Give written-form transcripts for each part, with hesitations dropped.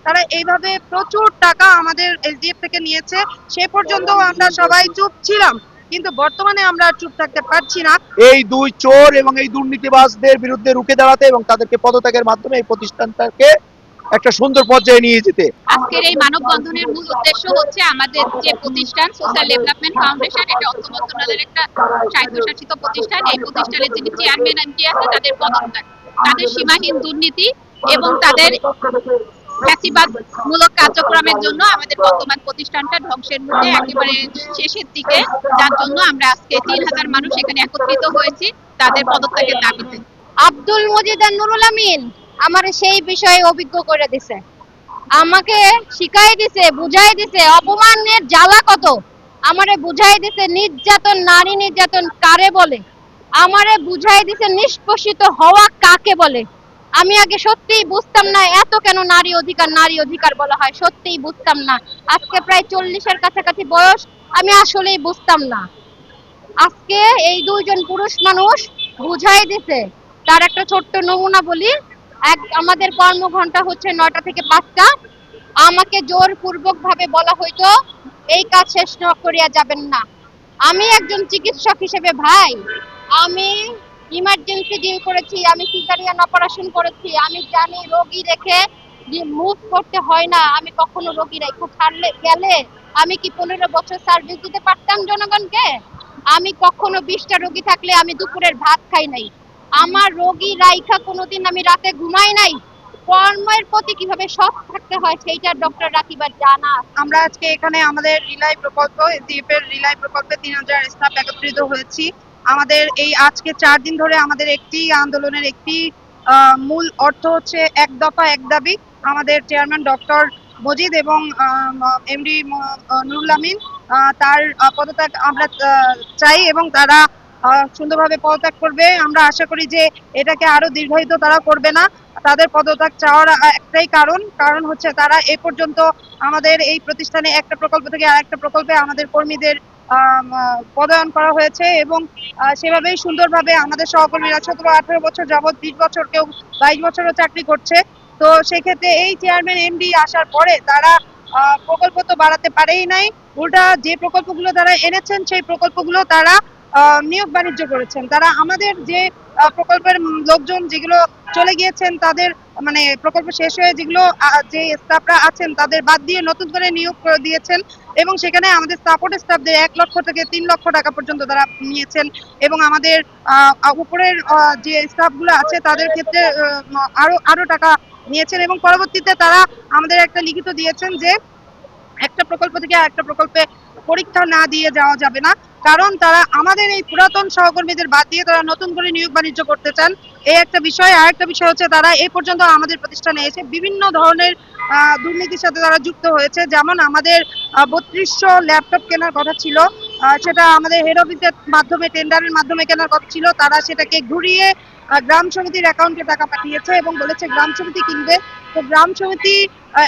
তারা এইভাবে প্রচুর টাকা আমাদের এসডিএফ থেকে নিয়েছে। সে পর্যন্ত আমরা সবাই চুপ ছিলাম, কিন্তু বর্তমানে আমরা চুপ থাকতে পারছি না। এই দুই চোর এবং এই দুর্নীতিবাজদের বিরুদ্ধে রুখে দাঁড়াতে এবং তাদেরকে পদত্যাগের মাধ্যমে এই প্রতিষ্ঠানটাকে একটা সুন্দর পর্যায়ে নিয়ে যেতে। আজকের এই মানববন্ধনের মূল উদ্দেশ্য হচ্ছে আমাদের যে প্রতিষ্ঠান সোশ্যাল ডেভেলপমেন্ট ফাউন্ডেশন, এটা অর্থ মন্ত্রণালয়ের একটা স্বায়ত্তশাসিত প্রতিষ্ঠান। এই প্রতিষ্ঠানের যিনি চেয়ারম্যান এমডি আছে তাদের পদত্যাগ, তাদের সীমাহীন দুর্নীতি এবং তাদের ফ্যাসিবাদমূলক কার্যক্রমের জন্য আমাদের বর্তমান প্রতিষ্ঠানটা ধ্বংসের মুখে একেবারে শেষের দিকে, যার জন্য আমরা আজকে ৩,০০০ মানুষ এখানে একত্রিত হয়েছি তাদের পদত্যাগের দাবিতে। আব্দুল মজিদ আর নুরুল আমিন আমার সেই বিষয়ে অভিজ্ঞ করে দিছে, আমাকে শিখাই দিছে, বুঝাই দিছে অপমানের জ্বালা কত, আমারে বুঝাই দিছে নির্যাতন, নারী নির্যাতন কারে বলে, আমারে বুঝাই দিছে নিষ্পেষিত হওয়া কাকে বলে। আমি আগে সত্যিই বুঝতাম না এত কেন নারী অধিকার বলা হয়, সত্যিই বুঝতাম না। আজকে প্রায় 40-এর কাছাকাছি বয়স, আমি আসলেই বুঝতাম না। আজকে এই দুইজন পুরুষ মানুষ বুঝাই দিছে। তার একটা ছোট্ট নমুনা বলি, আমাদের কর্মঘন্টা হচ্ছে 9টা থেকে 5টা। আমাকে জোরপূর্বক ভাবে বলা হইতো এই কাজ শেষ না করিয়া যাবেন না। আমি একজন চিকিৎসক হিসেবে ভাই, আমি ইমার্জেন্সি ডিল করেছি, আমি সিজারিয়ান অপারেশন করেছি, আমি জানি রোগী রেখে মুভ করতে হয় না। আমি কখনো রোগী রেখে ছাড়লে গেলে আমি কি 15 বছর সার্ভিস দিতে পারতাম জনগণকে? আমি কখনো 20টা রোগী থাকলে আমি দুপুরের ভাত খাই নাই। আমার রোগী রাইখা কোনোদিন আমি রাতে ঘুমাই নাই। কর্মের প্রতি কিভাবে সৎ থাকতে হয় সেইটা ডক্টর রাকিবার জানা। আমরা আজকে এখানে আমাদের রিলাই প্রকল্প, এসডিএফ এর রিলাই প্রকল্পে 3000 স্টাফ একত্রিত হয়েছি। আমাদের এই আজকে 4 দিন ধরে আমাদের একটি আন্দোলনের একটি মূল অর্থ হচ্ছে এক দফা এক দাবি। আমাদের চেয়ারম্যান ডক্টর মজিদ এবং এমডি নুরুল আমিন তার পদত্যাগ আমরা চাই এবং তারা সুন্দরভাবে পদত্যাগ করবে। আমরা আশা করি যে এটাকে আরো দীর্ঘায়িত তারা করবে না। তাদের পদত্যাগ চাওয়ার একটাই কারণ হচ্ছে তারা এ পর্যন্ত আমাদের এই প্রতিষ্ঠানে একটা প্রকল্প থেকে আরেকটা প্রকল্পে আমাদের কর্মীদের পদায়ন করা হয়েছে এবং সেভাবেই সুন্দরভাবে আমাদের সহকর্মীরা 17-18 বছর যাবৎ, 20 বছর, কেউ 22 বছরও চাকরি করছে। তো সেক্ষেত্রে এই চেয়ারম্যান এমডি আসার পরে তারা প্রকল্প তো বাড়াতে পারেই নাই, উল্টা যে প্রকল্পগুলো তারা এনেছেন সেই প্রকল্পগুলো তারা নিয়োগ বাণিজ্য করেছেন। তারা আমাদের যে প্রকল্পের লোকজন যেগুলো চলে গিয়েছেন, তাদের মানে প্রকল্প শেষ হয়ে যেগুলো যে স্টাফরা আছেন তাদের বাদ দিয়ে নতুন করে নিয়োগ করে দিয়েছেন এবং সেখানে আমাদের সাপোর্ট স্টাফদের 1 লক্ষ থেকে 3 লক্ষ টাকা পর্যন্ত তারা নিয়েছেন এবং আমাদের উপরের যে স্টাফগুলো আছে তাদের ক্ষেত্রে আরো টাকা নিয়েছেন এবং পরবর্তীতে তারা আমাদের একটা লিখিত দিয়েছেন যে একটা প্রকল্প থেকে আরেকটা প্রকল্পে পরীক্ষা না দিয়ে যাওয়া যাবে না, কারণ তারা আমাদের এই পুরাতন সহকর্মীদের বাদ দিয়ে তারা নতুন করে নিয়োগ বাণিজ্য করতে চান। এই একটা বিষয়। আর একটা বিষয় হচ্ছে তারা এই পর্যন্ত আমাদের প্রতিষ্ঠানে এসে বিভিন্ন ধরনের দুর্নীতির সাথে তারা যুক্ত হয়েছে। যেমন আমাদের 3200 ল্যাপটপ কেনার কথা ছিল, সেটা আমাদের হেড অফিসের মাধ্যমে টেন্ডারের মাধ্যমে কেনার কথা ছিল, তারা সেটাকে ঘুরিয়ে গ্রাম সমিতির অ্যাকাউন্টে টাকা পাঠিয়েছে এবং বলেছে গ্রাম সমিতি কিনবে। তো গ্রাম সমিতি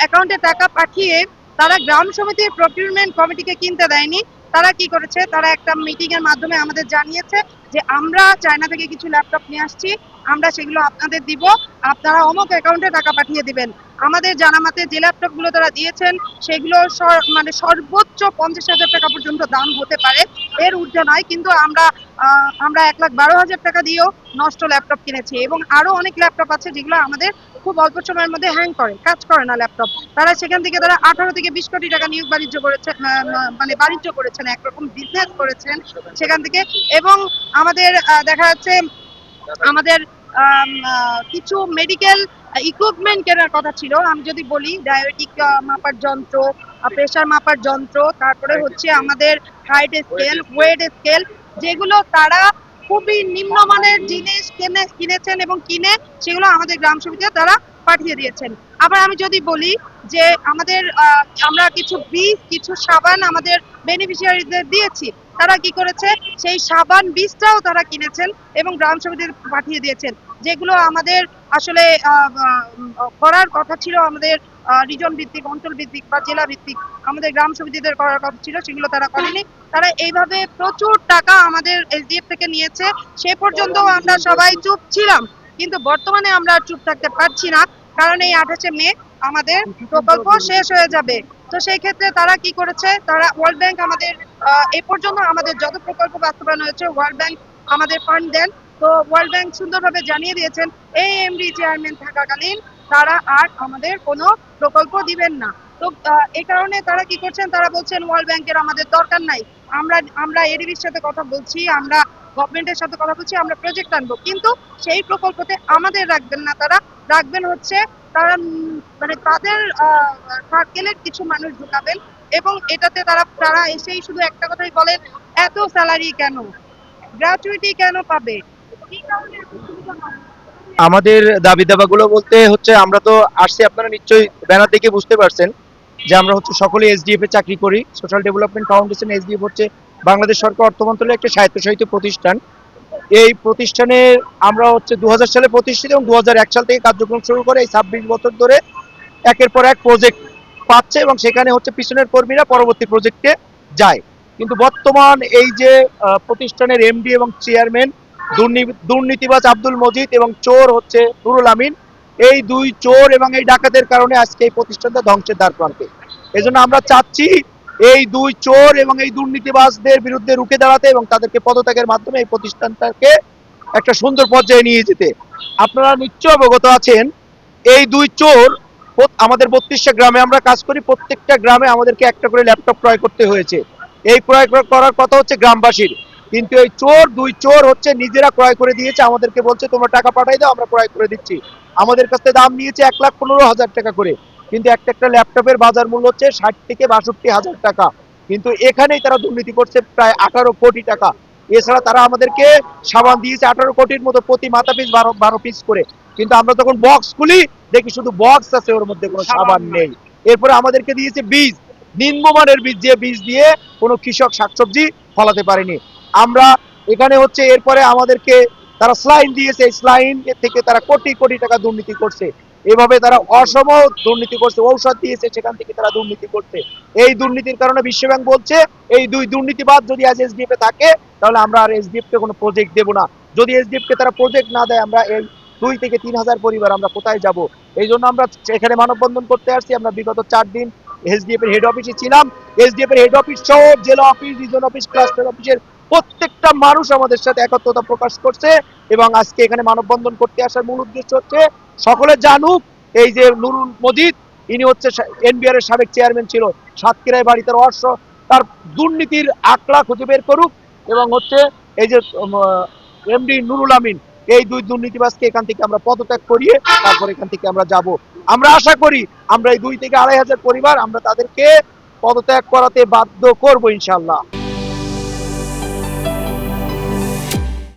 অ্যাকাউন্টে টাকা পাঠিয়ে তারা গ্রাম সমিতির প্রকিউরমেন্ট কমিটিকে কিনতে দেয়নি। তারা কি করেছে, তারা একটা মিটিং এর মাধ্যমে আমাদের জানিয়েছে যে আমরা চায়না থেকে কিছু ল্যাপটপ নিয়ে আসছি, আমরা সেগুলো আপনাদের দিব, আপনারা অমুক অ্যাকাউন্টে টাকা পাঠিয়ে দিবেন। আমাদের জানা মতে যে ল্যাপটপগুলো তারা দিয়েছেন সেগুলো মানে সর্বোচ্চ 50,000 টাকা পর্যন্ত দাম হতে পারে, এর ঊর্ধ্বে নয়। কিন্তু আমরা 1,12,000 টাকা দিয়েও নষ্ট ল্যাপটপ কিনেছি এবং আরো অনেক ল্যাপটপ আছে যেগুলো আমাদের খুব অল্প সময়ের মধ্যে হ্যাং করে, কাজ করে না ল্যাপটপ। তারা সেখান থেকে তারা 18 থেকে 20 কোটি টাকা নিয়োগ বাণিজ্য করেছে, মানে বাণিজ্য করেছেন, একরকম বিজনেস করেছেন সেখান থেকে। এবং আমাদের দেখা যাচ্ছে আমাদের কিছু মেডিকেল ইকুইপমেন্ট কেনার কথা ছিল। আমি যদি বলি ডায়াবেটিক মাপার যন্ত্র, প্রেশার মাপার যন্ত্র, তারপরে হচ্ছে আমাদের হাইট স্কেল, ওয়েট স্কেল, যেগুলো তারা খুবই নিম্নমানের জিনিস কিনেছেন এবং কিনে সেগুলো আমাদের গ্রাম সমিতিতে তারা পাঠিয়ে দিয়েছেন। আবার আমি যদি বলি যে আমাদের আমরা কিছু বীজ, কিছু সাবান আমাদের বেনিফিশিয়ারিদের দিয়েছি, তারা কি করেছে, সেই সাবান বীজটাও তারা কিনেছেন এবং গ্রাম সমিতিতে পাঠিয়ে দিয়েছেন, যেগুলো আমাদের আসলে করার কথা ছিল, আমাদের রিজন ভিত্তিক, অঞ্চল ভিত্তিক বা জেলা ভিত্তিক আমাদের গ্রাম সমিতিদের করার কথা ছিল, সেগুলো তারা করেনি। তারা এইভাবে প্রচুর টাকা আমাদের এসডিএফ থেকে নিয়েছে। সে পর্যন্ত আমরা সবাই চুপ ছিলাম, কিন্তু বর্তমানে আমরা চুপ থাকতে পারছি না, কারণ এই 28শে মে আমাদের প্রকল্প শেষ হয়ে যাবে। তো সেই ক্ষেত্রে তারা কি করেছে, তারা ওয়ার্ল্ড ব্যাংক আমাদের এ পর্যন্ত আমাদের যত প্রকল্প বাস্তবায়ন হয়েছে ওয়ার্ল্ড ব্যাংক আমাদের ফান্ড দেন। তো ওয়ার্ল্ড ব্যাংক সুন্দরভাবে জানিয়ে দিয়েছেন এই এমডি চেয়ারম্যান থাকাকালীন তারা আর আমাদের কোনো প্রকল্প দিবেন না। তো এই কারণে তারা কি করছেন, তারা বলছেন ওয়ার্ল্ড ব্যাংকের আমাদের দরকার নাই, আমরা এডিবির সাথে কথা বলছি, আমরা গভর্নমেন্টের সাথে কথা বলছি, আমরা প্রজেক্ট আনবো, কিন্তু সেই প্রকল্পতে আমাদের রাখবেন না, তারা রাখবেন হচ্ছে তারা মানে তাদের সার্কেলের কিছু মানুষ ঢুকাবেন এবং এটাতে তারা এসেই শুধু একটা কথাই বলেন, এত স্যালারি কেন, গ্র্যাচুইটি কেন পাবে। আমাদের দাবি দাবাগুলো বলতে হচ্ছে আমরা তো আসছি, আপনারা নিশ্চয়ই ব্যানার দেখে বুঝতে পারছেন যে আমরা হচ্ছে সকলে এসডিএফ এ চাকরি করি। সোশ্যাল ডেভেলপমেন্ট ফাউন্ডেশন এসডিএফ হচ্ছে বাংলাদেশ সরকার অর্থ মন্ত্রণালয়ের একটা স্বায়ত্তশাসিত প্রতিষ্ঠান। এই প্রতিষ্ঠানে আমরা হচ্ছে 2000 সালে প্রতিষ্ঠিত এবং 2001 সাল থেকে কার্যক্রম শুরু করে এই 26 বছর ধরে একের পর এক প্রজেক্ট পাচ্ছে এবং সেখানে হচ্ছে পিছনের কর্মীরা পরবর্তী প্রজেক্টে যায়। কিন্তু বর্তমান এই যে প্রতিষ্ঠানের এমডি এবং চেয়ারম্যান দুর্নীতিবাজ আব্দুল মজিদ এবং চোর হচ্ছে নুরুল আমিন, এই দুই চোর এবং এই ডাকাতের কারণে আজকে এই প্রতিষ্ঠানটা ধ্বংসের দ্বার প্রান্তে। এজন্য আমরা চাচ্ছি এই দুই চোর এবং এই দুর্নীতিবাজদের বিরুদ্ধে রুখে দাঁড়াতে এবং তাদেরকে পদত্যাগের মাধ্যমে এই প্রতিষ্ঠানটাকে একটা সুন্দর পর্যায়ে নিয়ে যেতে। আপনারা নিশ্চয় অবগত আছেন এই দুই চোর আমাদের 32টা গ্রামে আমরা কাজ করি, প্রত্যেকটা গ্রামে আমাদেরকে একটা করে ল্যাপটপ ক্রয় করতে হয়েছে। এই ক্রয় করার কথা হচ্ছে গ্রামবাসীর, কিন্তু এই দুই চোর হচ্ছে নিজেরা ক্রয় করে দিয়েছে, আমাদেরকে বলছে তোমরা টাকা পাঠাই দাও আমরা ক্রয় করে দিচ্ছি। আমাদের কাছ থেকে দাম নিয়েছে 1,15,000 টাকা করে, কিন্তু একটা ল্যাপটপের বাজার মূল্য হচ্ছে 60 থেকে 62,000 টাকা। কিন্তু এখানেই তারা দুর্নীতি করছে প্রায় 18 কোটি টাকা। এছাড়া তারা আমাদেরকে সাবান দিয়েছে 18 কোটির মতো, প্রতি মাথা পিস 12 পিস করে, কিন্তু আমরা তখন বক্স খুলি দেখি শুধু বক্স আছে, ওর মধ্যে কোনো সাবান নেই। এরপরে আমাদেরকে দিয়েছে বীজ, নিম্নমানের বীজ, যে বীজ দিয়ে কোনো কৃষক শাকসবজি ফলাতে পারেনি। আমরা এখানে হচ্ছে এরপরে আমাদেরকে তারা স্লাইন দিয়েছে, এই স্লাইন থেকে তারা কোটি কোটি টাকা দুর্নীতি করছে। এভাবে তারা অসম দুর্নীতি করছে, ঔষধ দিয়েছে সেখান থেকে তারা দুর্নীতি করছে। এই দুর্নীতির কারণে বিশ্বব্যাংক বলছে এই দুই দুর্নীতিবাদ যদি আজ এসডিএফ এ থাকে তাহলে আমরা আর এসডিএফ কে কোনো প্রজেক্ট দেব না। যদি এসডিএফ কে তারা প্রজেক্ট না দেয় আমরা এই 2 থেকে 3,000 পরিবার আমরা কোথায় যাব? এই জন্য আমরা এখানে মানববন্ধন করতে আসছি। আমরা বিগত 4 দিন এসডিএফ এর হেড অফিসে ছিলাম। এসডিএফ এর হেড অফিস সহ জেলা অফিস, রিজন অফিস, ক্লাস্টার অফিসের প্রত্যেকটা মানুষ আমাদের সাথে একত্রতা প্রকাশ করছে এবং আজকে এখানে মানববন্ধন করতে আসার মূল উদ্দেশ্য হচ্ছে সকলে জানুক এই যে নুরুল মজিদ, ইনি হচ্ছে এনবিআর এর সাবেক চেয়ারম্যান ছিল, সাতক্ষীরায় বাড়ি, তার দুর্নীতির আকড়া খুঁজে বের করুক এবং হচ্ছে এই যে এমডি নুরুল আমিন, এই দুই দুর্নীতিবাজকে এখান থেকে আমরা পদত্যাগ করিয়ে তারপর এখান থেকে আমরা যাব। আমরা আশা করি আমরা এই 2 থেকে 2,500 পরিবার আমরা তাদেরকে পদত্যাগ করাতে বাধ্য করব ইনশাআল্লাহ।